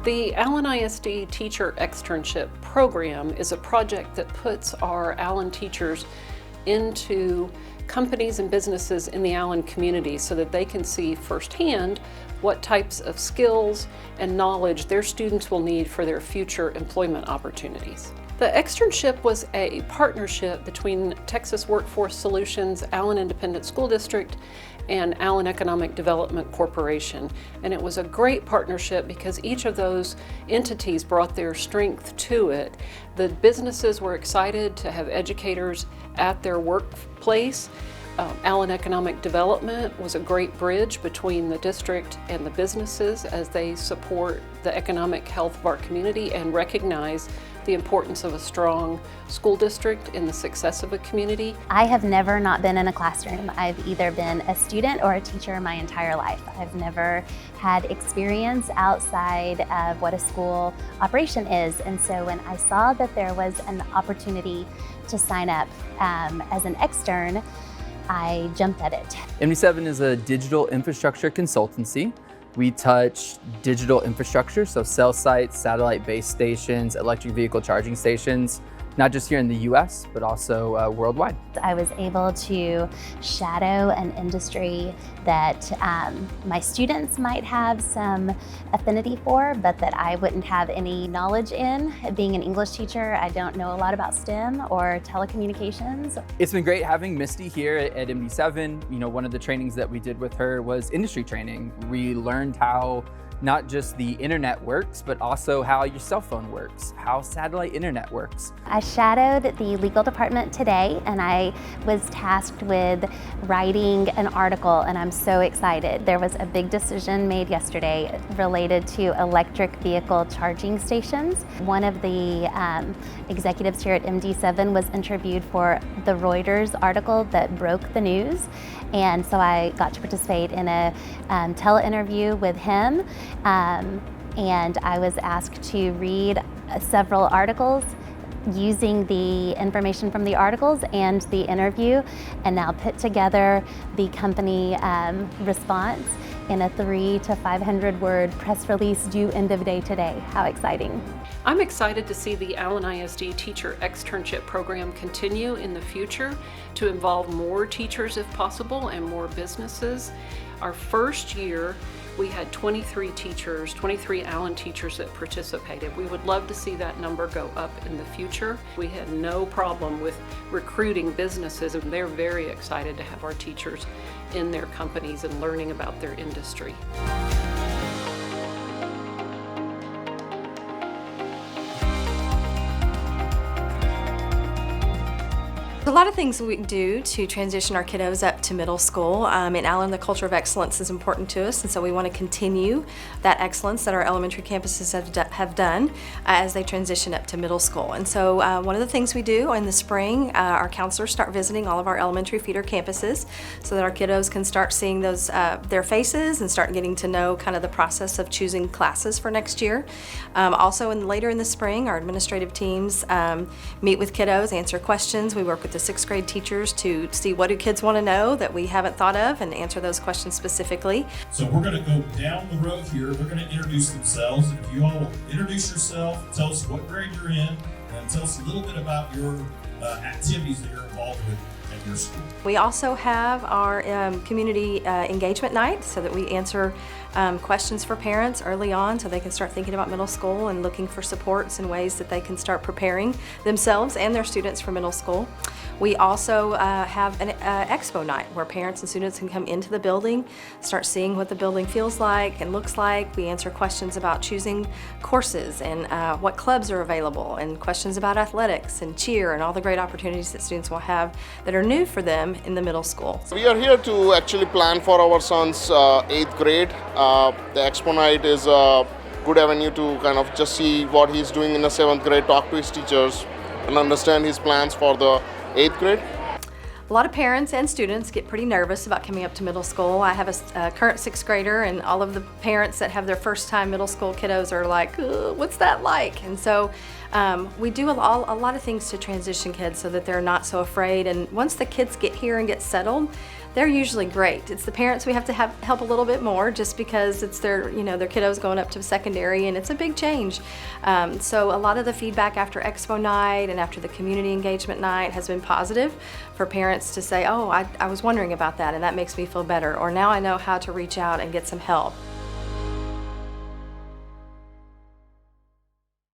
The Allen ISD Teacher Externship Program is a project that puts our Allen teachers into companies and businesses in the Allen community so that they can see firsthand what types of skills and knowledge their students will need for their future employment opportunities. The externship was a partnership between Texas Workforce Solutions, Allen Independent School District, and Allen Economic Development Corporation. And it was a great partnership because each of those entities brought their strength to it. The businesses were excited to have educators at their workplace. Allen Economic Development was a great bridge between the district and the businesses as they support the economic health of our community and recognize the importance of a strong school district in the success of a community. I have never not been in a classroom. I've either been a student or a teacher my entire life. I've never had experience outside of what a school operation is. And so when I saw that there was an opportunity to sign up as an extern, I jumped at it. MD7 is a digital infrastructure consultancy. We touch digital infrastructure, so cell sites, satellite base stations, electric vehicle charging stations, not just here in the US, but also worldwide. I was able to shadow an industry that my students might have some affinity for, but that I wouldn't have any knowledge in. Being an English teacher, I don't know a lot about STEM or telecommunications. It's been great having Misty here at MD7. You know, one of the trainings that we did with her was industry training. We learned how not just the internet works, but also how your cell phone works, how satellite internet works. I shadowed the legal department today and I was tasked with writing an article, and I'm so excited. There was a big decision made yesterday related to electric vehicle charging stations. One of the executives here at MD7 was interviewed for the Reuters article that broke the news. And so I got to participate in a tele-interview with him. And I was asked to read several articles using the information from the articles and the interview, and now put together the company response in a 300 to 500 word press release due end of day today. How exciting. I'm excited to see the Allen ISD Teacher Externship Program continue in the future to involve more teachers if possible and more businesses. Our first year, we had 23 teachers, 23 Allen teachers that participated. We would love to see that number go up in the future. We had no problem with recruiting businesses, and they're very excited to have our teachers in their companies and learning about their industry. A lot of things we do to transition our kiddos up to middle school. In Allen, the culture of excellence is important to us, and so we want to continue that excellence that our elementary campuses have done as they transition up to middle school. And so one of the things we do in the spring, our counselors start visiting all of our elementary feeder campuses so that our kiddos can start seeing those their faces and start getting to know kind of the process of choosing classes for next year. Also, later in the spring, our administrative teams meet with kiddos, answer questions. We work with the 6th grade teachers to see what do kids want to know that we haven't thought of and answer those questions specifically. So we're going to go down the road here. They're going to introduce themselves. If you all will introduce yourself, tell us what grade you're in, and tell us a little bit about your activities that you're involved with at your school. We also have our community engagement night so that we answer questions for parents early on so they can start thinking about middle school and looking for supports and ways that they can start preparing themselves and their students for middle school. We also have an expo night where parents and students can come into the building, start seeing what the building feels like and looks like. We answer questions about choosing courses and what clubs are available, and questions about athletics and cheer and all the great opportunities that students will have that are new for them in the middle school. We are here to actually plan for our son's 8th grade. The expo night is a good avenue to kind of just see what he's doing in the 7th grade, talk to his teachers, and understand his plans for the 8th grade. A lot of parents and students get pretty nervous about coming up to middle school. I have a current 6th grader, and all of the parents that have their first time middle school kiddos are like, what's that like? And so We do a lot of things to transition kids so that they're not so afraid, and once the kids get here and get settled, they're usually great. It's the parents we have to help a little bit more, just because it's their kiddos going up to secondary and it's a big change. So a lot of the feedback after Expo night and after the community engagement night has been positive for parents to say, oh, I was wondering about that and that makes me feel better, or now I know how to reach out and get some help.